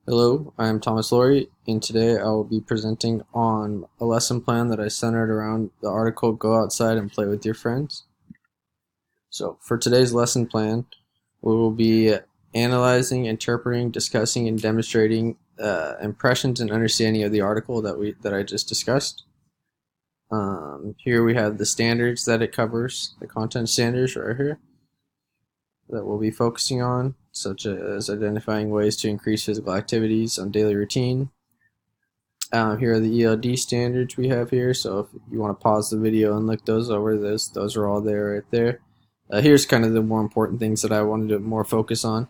Hello, I am Thomas Laurie, and today I will be presenting on a lesson plan that I centered around the article Go Outside and Play with Your Friends. So, for today's lesson plan, we will be analyzing, interpreting, discussing, and demonstrating impressions and understanding of the article that I just discussed. Here we have the standards that it covers, the content standards right here that we'll be focusing on, such as identifying ways to increase physical activities on daily routine. Here are the ELD standards we have here, so if you want to pause the video and look those over, those are all there right there. Here's kind of the more important things that I wanted to more focus on.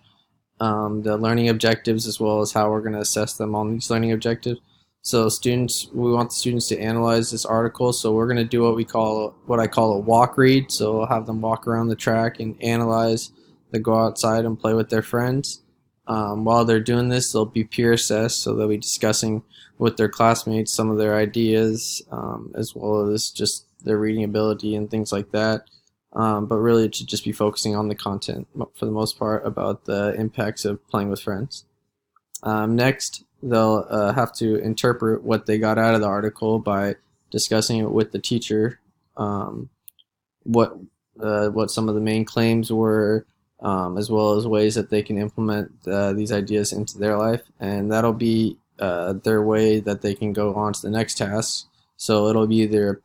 The learning objectives, as well as how we're going to assess them on these learning objectives. So we want the students to analyze this article, so we're going to do what I call a walk read. So I'll have them walk around the track and analyze the Go Outside and Play with Their Friends. While they're doing this, they'll be peer assessed, so they'll be discussing with their classmates some of their ideas, as well as just their reading ability and things like that. But really it should just be focusing on the content for the most part about the impacts of playing with friends. Next, they'll have to interpret what they got out of the article by discussing it with the teacher, what some of the main claims were, as well as ways that they can implement these ideas into their life, and that'll be their way that they can go on to the next task. So it'll be either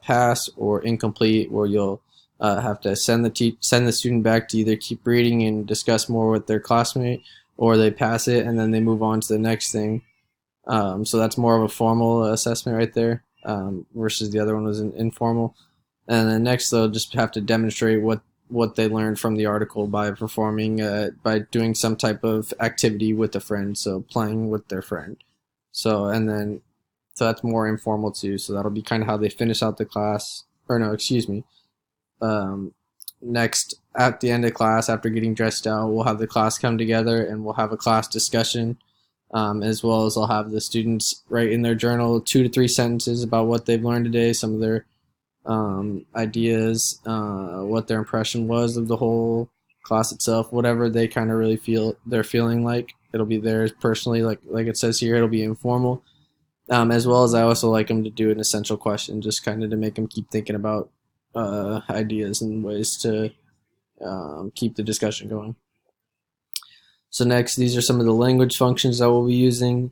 pass or incomplete, where you'll have to send the student back to either keep reading and discuss more with their classmate, or they pass it and then they move on to the next thing. So that's more of a formal assessment right there, versus the other one was an informal. And then next they'll just have to demonstrate what they learned from the article by performing, by doing some type of activity with a friend, so playing with their friend. So that's more informal too, so that'll be kind of how they finish out the class, or no, excuse me. Next, at the end of class, after getting dressed out, we'll have the class come together and we'll have a class discussion, as well as I'll have the students write in their journal 2 to 3 sentences about what they've learned today, some of their ideas, what their impression was of the whole class itself, whatever they kind of really feel they're feeling like. It'll be theirs personally, like it says here, it'll be informal. As well as I also like them to do an essential question, just kind of to make them keep thinking about ideas and ways to keep the discussion going. So next, these are some of the language functions that we'll be using,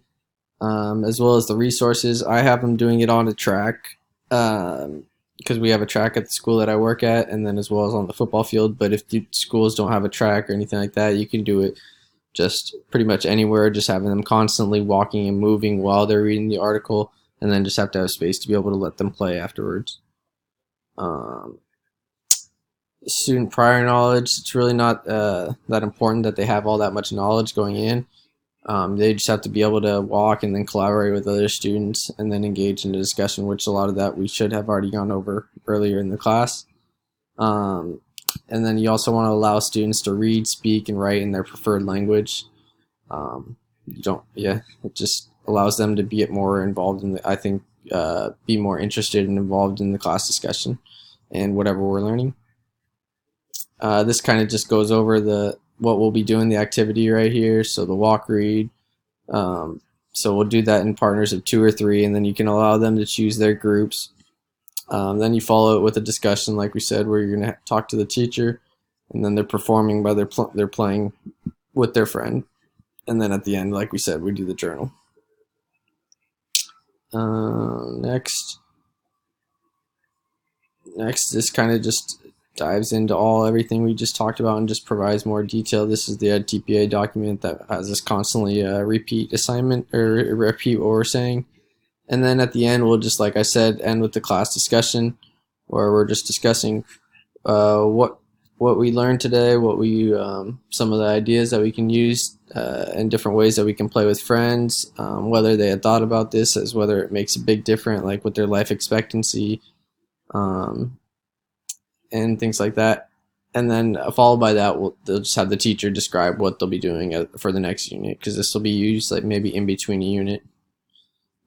as well as the resources. I have them doing it on a track, because we have a track at the school that I work at, and then as well as on the football field. But if the schools don't have a track or anything like that, you can do it just pretty much anywhere, just having them constantly walking and moving while they're reading the article, and then just have to have space to be able to let them play afterwards. Student prior knowledge, it's really not that important that they have all that much knowledge going in. They just have to be able to walk and then collaborate with other students and then engage in a discussion, which a lot of that we should have already gone over earlier in the class. And then you also want to allow students to read, speak, and write in their preferred language. It just allows them to be more involved in be more interested and involved in the class discussion and whatever we're learning. This kind of just goes over what we'll be doing, the activity right here, so the walk read. So we'll do that in partners of 2 or 3, and then you can allow them to choose their groups. Then you follow it with a discussion, like we said, where you're going to talk to the teacher, and then they're performing by they're playing with their friend. And then at the end, like we said, we do the journal. Next, this kind of just dives into everything we just talked about and just provides more detail. This is the TPA document that has us constantly repeat assignment or repeat what we're saying. And then at the end, we'll just, like I said, end with the class discussion, where we're just discussing what we learned today, some of the ideas that we can use, and different ways that we can play with friends, whether they had thought about this, as whether it makes a big difference, like with their life expectancy, and things like that. And then followed by that, they'll just have the teacher describe what they'll be doing for the next unit, because this will be used like maybe in between a unit.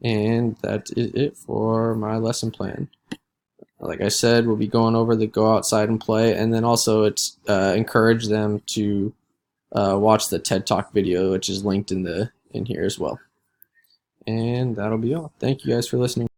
And that is it for my lesson plan. Like I said, we'll be going over the Go Outside and Play, and then also encourage them to watch the TED Talk video, which is linked in the in here as well. And that'll be all. Thank you guys for listening.